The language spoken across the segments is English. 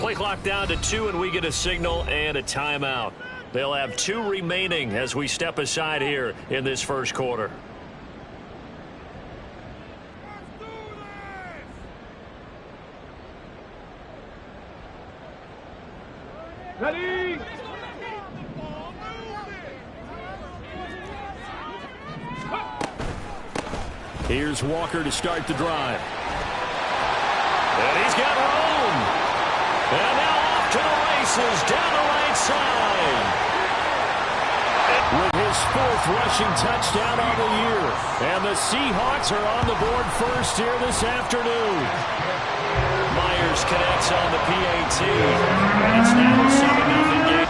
Play clock down to 2, and we get a signal and a timeout. They'll have 2 remaining as we step aside here in this first quarter. Ready? Here's Walker to start the drive. And he's got room. And now off to the races down the right side. With his 4th rushing touchdown on the year. And the Seahawks are on the board first here this afternoon. Myers connects on the PAT. And it's now a 7-0 game.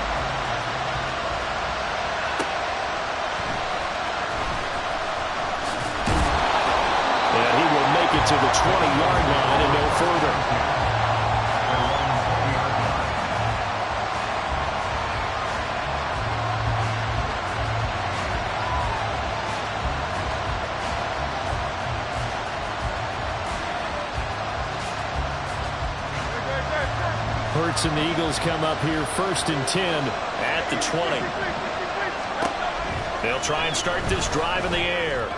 And he will make it to the 20-yard line and no further. Hurts and the Eagles come up here 1st and 10 at the 20. They'll try and start this drive in the air.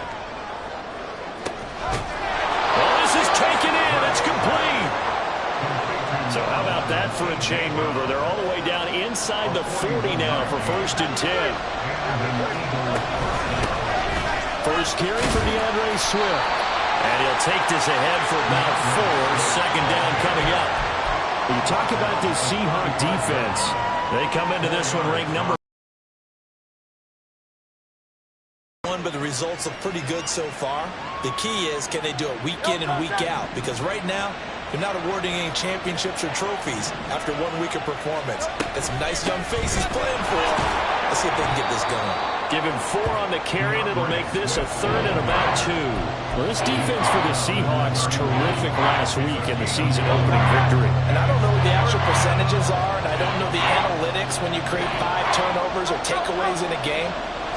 Well, this is taken in. It's complete. So how about that for a chain mover? They're all the way down inside the 40 now for 1st and 10. First carry for DeAndre Swift. And he'll take this ahead for about 4. 2nd down coming up. You talk about this Seahawk defense. They come into this one ranked number 1, but the results look pretty good so far. The key is, can they do it week in and week out? Because right now, they're not awarding any championships or trophies after 1 week of performance. And some nice young faces playing for them. Let's see if they can get this going. Give him 4 on the carry, and it'll make this a 3rd and about 2. Well, this defense for the Seahawks, terrific last week in the season opening victory. And I don't know what the actual percentages are, and I don't know the analytics when you create 5 turnovers or takeaways in a game.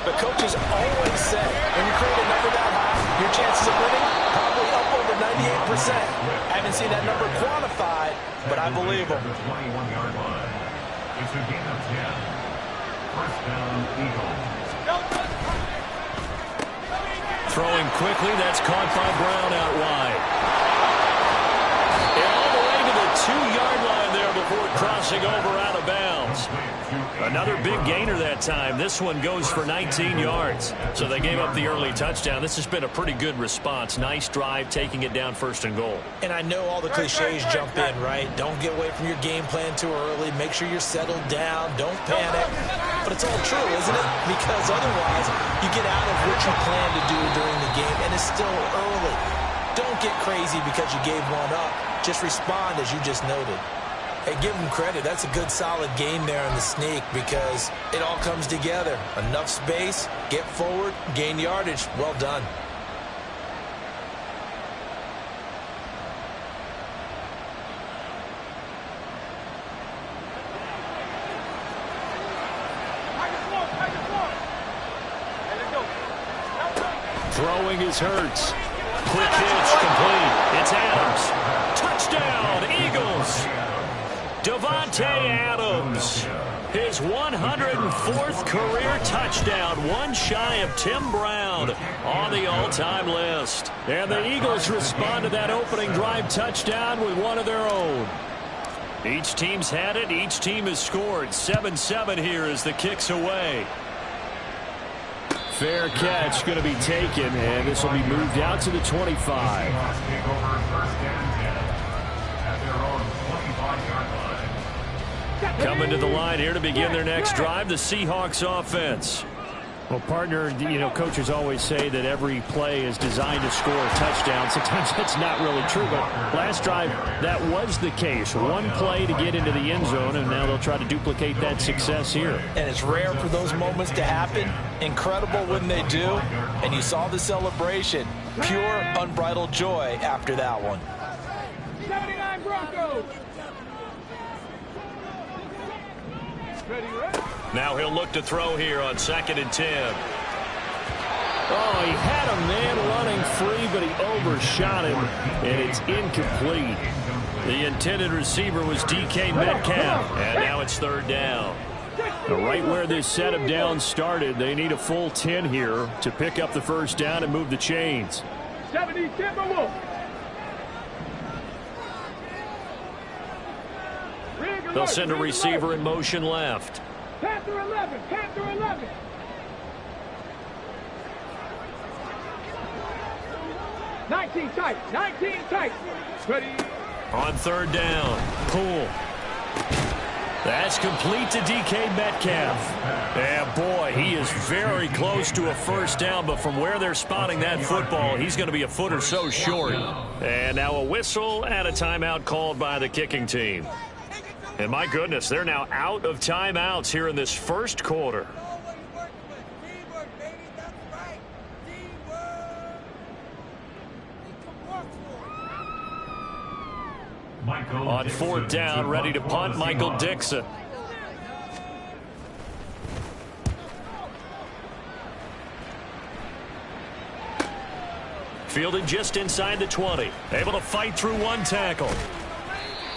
But coaches always say, when you create a number that high, your chances of winning probably up over 98%. I haven't seen that number quantified, but I believe them. The 21-yard line. It's a gain of 10. First down, Eagles. Throwing quickly, that's caught by Brown out wide. And all the way to the 2-yard line there before crossing over out of bounds. Another big gainer that time. This one goes for 19 yards. So they gave up the early touchdown. This has been a pretty good response. Nice drive, taking it down 1st and goal. And I know all the cliches jump in, right? Don't get away from your game plan too early. Make sure you're settled down. Don't panic. But it's all true, isn't it? Because otherwise, you get out of what you plan to do during the game, and it's still early. Don't get crazy because you gave one up. Just respond as you just noted. Hey, give them credit. That's a good, solid game there on the sneak because it all comes together. Enough space, get forward, gain yardage. Well done. Throwing is Hurts. Quick hitch, complete. It's Adams. Touchdown, Eagles. Davante Adams, his 104th career touchdown, one shy of Tim Brown on the all-time list. And the Eagles respond to that opening drive touchdown with one of their own. Each team's had it. Each team has scored. 7-7 here as the kick's away. Fair catch going to be taken, and this will be moved out to the 25. Coming to the line here to begin their next drive, the Seahawks offense. Well, partner, coaches always say that every play is designed to score a touchdown. Sometimes that's not really true, but last drive, that was the case. One play to get into the end zone, and now they'll try to duplicate that success here. And it's rare for those moments to happen. Incredible when they do. And you saw the celebration. Pure, unbridled joy after that one. 79 Broncos! Now he'll look to throw here on 2nd and 10. Oh, he had a man running free, but he overshot him, and it's incomplete. The intended receiver was DK Metcalf, and now it's third down. Right where this set of downs started, they need a full 10 here to pick up the first down and move the chains. 70, They'll send a receiver in motion left. Panther 11, Panther 11. Nineteen tight. Ready. On third down, Poole. That's complete to DK Metcalf. And boy, he is very close to a first down, but from where they're spotting that football, he's going to be a foot or so short. And now a whistle and a timeout called by the kicking team. And my goodness, they're now out of timeouts here in this first quarter. On fourth down, ready to punt, Michael Dixon. Fielded just inside the 20. Able to fight through one tackle.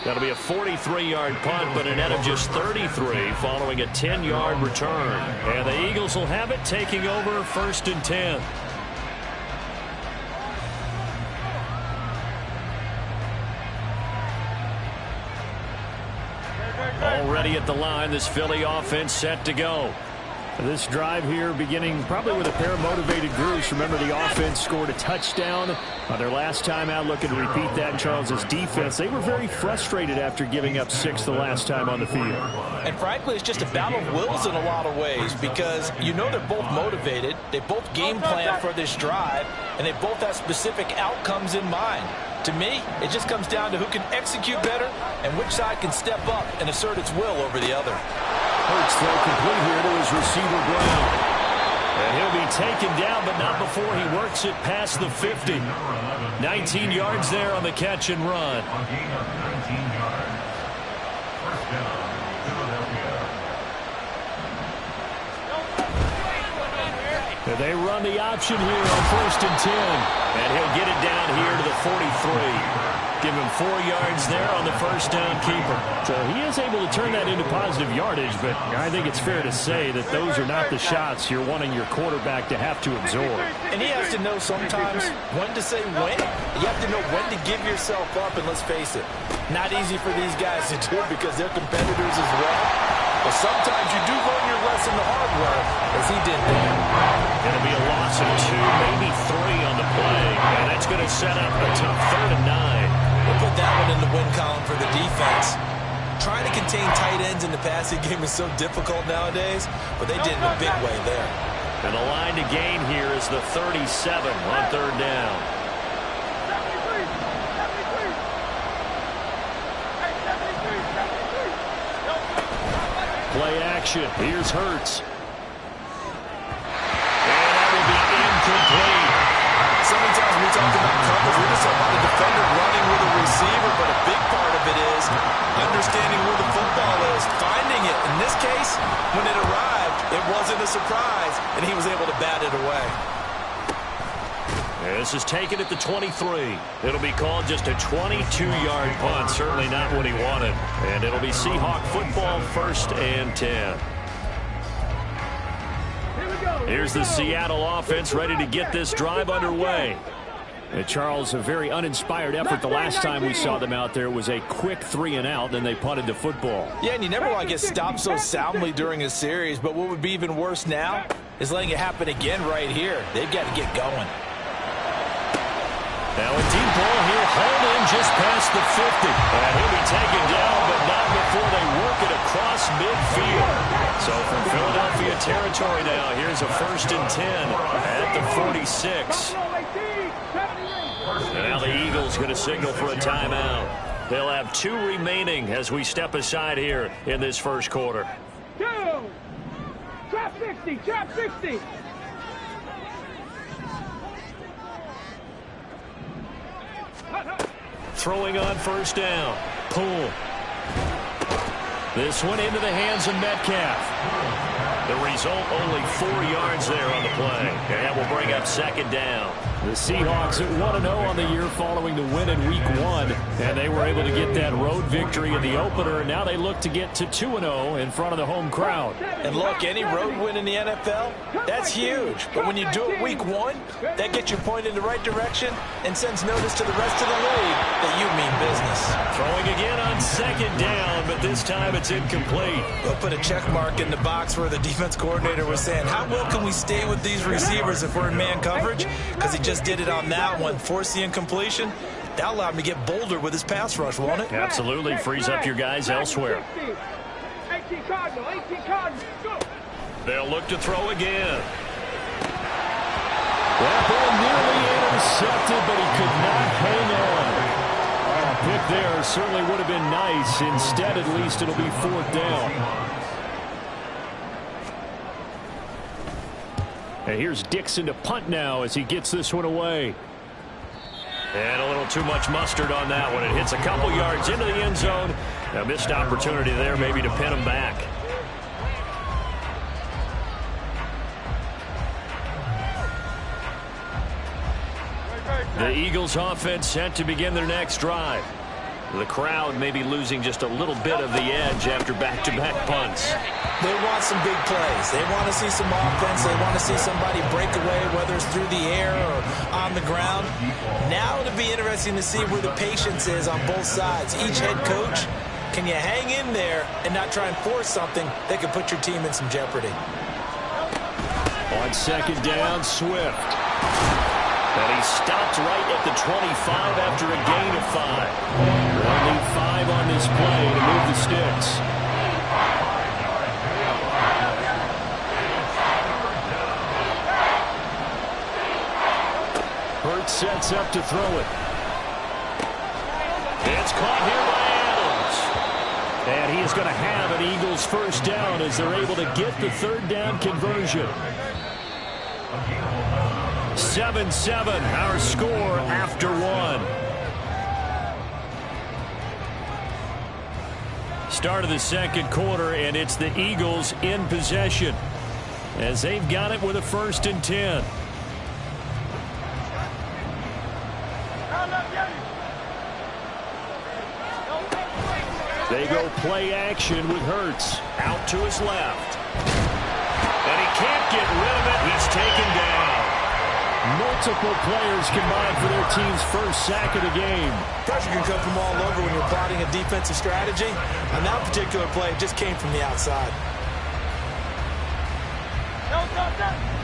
That'll be a 43-yard punt, but a net of just 33 following a 10-yard return. And the Eagles will have it, taking over first and 10. Already at the line, this Philly offense set to go. This drive here beginning probably with a pair of motivated groups. Remember, the offense scored a touchdown on their last time out, looking to repeat that in Charles's defense. They were very frustrated after giving up 6 the last time on the field. And frankly, it's just a battle of wills in a lot of ways, because you know they're both motivated, they both game plan for this drive, and they both have specific outcomes in mind. To me, it just comes down to who can execute better and which side can step up and assert its will over the other. Hurts throw complete here to his receiver Brown. And he'll be taken down, but not before he works it past the 50. 19 yards there on the catch and run. A gain of 19 yards. First down, Philadelphia. And they run the option here on first and 10. And he'll get it down here to the 43. Give him 4 yards there on the first down keeper. So he is able to turn that into positive yardage, but I think it's fair to say that those are not the shots you're wanting your quarterback to have to absorb. And he has to know sometimes when to say when. You have to know when to give yourself up, and let's face it, not easy for these guys to do because they're competitors as well. But sometimes you do learn your lesson the hard way, as he did there. It'll be a loss of 2, maybe 3 on the play, and that's going to set up a tough 3rd and 9. We'll put that one in the win column for the defense. Trying to contain tight ends in the passing game is so difficult nowadays, but they did it in a big way there. And the line to gain here is the 37 on 3rd down. Play action. Here's Hurts. And that will be incomplete. So many times we talk about coverage, we're just talking about a defender running with a receiver, but a big part of it is understanding where the football is, finding it. In this case, when it arrived, it wasn't a surprise, and he was able to bat it away. This is taken at the 23. It'll be called just a 22-yard punt. Certainly not what he wanted. And it'll be Seahawk football, 1st and 10. Here's the Seattle offense ready to get this drive underway. And Charles, a very uninspired effort the last time we saw them out there. It was a quick 3 and out, then they punted the football. Yeah, and you never want to get stopped so soundly during a series, but what would be even worse now is letting it happen again right here. They've got to get going. Now a deep ball here, hauled in just past the 50. And he'll be taken down, but not before they work it across midfield. So from Philadelphia territory now, here's a 1st and 10 at the 46. And now the Eagles going to signal for a timeout. They'll have 2 remaining as we step aside here in this first quarter. 2. Trap 60, trap 60. Throwing on first down. Poole. This one into the hands of Metcalf. The result, only 4 yards there on the play. And that will bring up 2nd down. The Seahawks at 1-0 on the year following the win in Week 1. And they were able to get that road victory in the opener, and now they look to get to 2-0 in front of the home crowd. And look, any road win in the NFL, that's huge. But when you do it week one, that gets you pointed in the right direction and sends notice to the rest of the league that you mean business. Throwing again on second down, but this time it's incomplete. We'll put a check mark in the box where the defense coordinator was saying, how well can we stay with these receivers if we're in man coverage? Because he just did it on that one, forced the incompletion. That allowed him to get bolder with his pass rush, won't it? Absolutely. Frees up your guys elsewhere. 18 Cardinal, 18 Cardinal, go! They'll look to throw again. That ball nearly intercepted, but he could not hang on. A pick there certainly would have been nice. Instead, at least, it'll be 4th down. And here's Dixon to punt now as he gets this one away. And a little too much mustard on that one. It hits a couple yards into the end zone. A missed opportunity there maybe to pin him back. The Eagles offense set to begin their next drive. The crowd may be losing just a little bit of the edge after back-to-back punts. They want some big plays. They want to see some offense. They want to see somebody break away, whether it's through the air or on the ground. Now it'll be interesting to see where the patience is on both sides. Each head coach, can you hang in there and not try and force something that could put your team in some jeopardy? On second down, Swift. And he stopped right at the 25 after a gain of 5. Only 5 on this play to move the sticks. Hurts sets up to throw it. It's caught here by Adams. And he is going to have an Eagles first down as they're able to get the 3rd down conversion. 7-7, our score after 1. Start of the second quarter, and it's the Eagles in possession as they've got it with a 1st and 10. They go play action with Hurts out to his left. And he can't get rid of it. He's taken down. Multiple players combined for their team's first sack of the game. Pressure can come from all over when you're plotting a defensive strategy. On that particular play, it just came from the outside.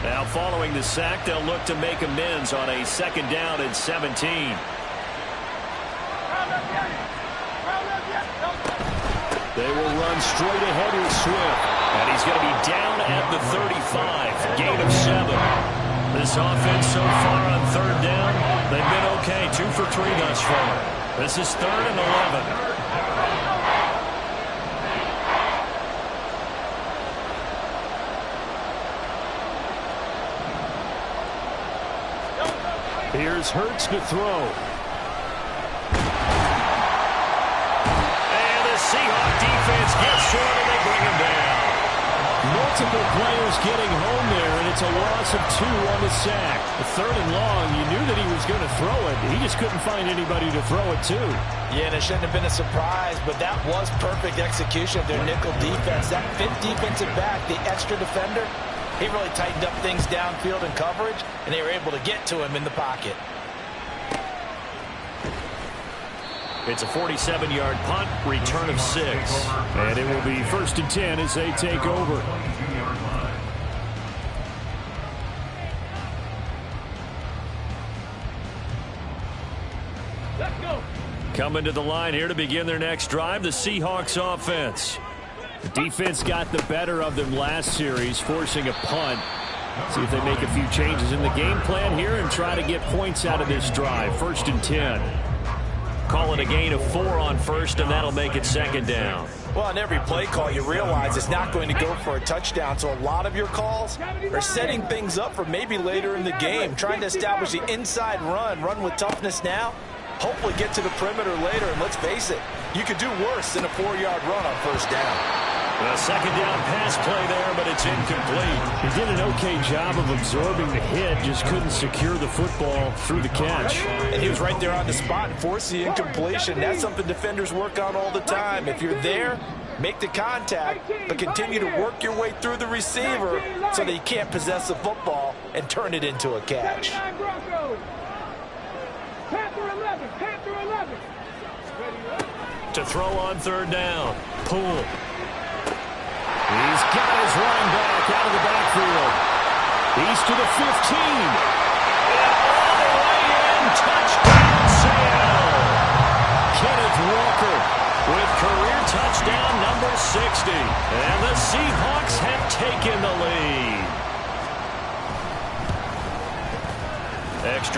Now following the sack, they'll look to make amends on a 2nd down and 17. They will run straight ahead with Swift. And he's going to be down at the 35. Gain of 7. This offense so far on 3rd down, they've been okay. 2 for 3 thus far. This is 3rd and 11. Here's Hurts to throw. And the Seahawk defense gets to him and they bring him down. Multiple players getting home there, and it's a loss of 2 on the sack. The 3rd and long, you knew that he was going to throw it. He just couldn't find anybody to throw it to. Yeah, and it shouldn't have been a surprise, but that was perfect execution of their nickel defense. That 5th defensive back, the extra defender, he really tightened up things downfield in coverage, and they were able to get to him in the pocket. It's a 47-yard punt, return of 6. And it will be 1st and 10 as they take over. Let's go. Coming to the line here to begin their next drive, the Seahawks offense. The defense got the better of them last series, forcing a punt. See if they make a few changes in the game plan here and try to get points out of this drive. 1st and 10. Call it a gain of 4 on 1st, and that'll make it 2nd down. Well, on every play call, you realize it's not going to go for a touchdown. So a lot of your calls are setting things up for maybe later in the game, trying to establish the inside run with toughness now, hopefully get to the perimeter later. And let's face it, you could do worse than a 4-yard run on 1st down. A second down pass play there, but it's incomplete. He did an okay job of absorbing the hit, just couldn't secure the football through the catch. And he was right there on the spot and forced the incompletion. That's something defenders work on all the time. If you're there, make the contact, but continue to work your way through the receiver so that he can't possess the football and turn it into a catch. To throw on third down. Poole. He's got his running back out of the backfield. He's to the 15. And all the way in. Touchdown, Seattle. Kenneth Walker with career touchdown number 60. And the Seahawks have taken the lead. Extra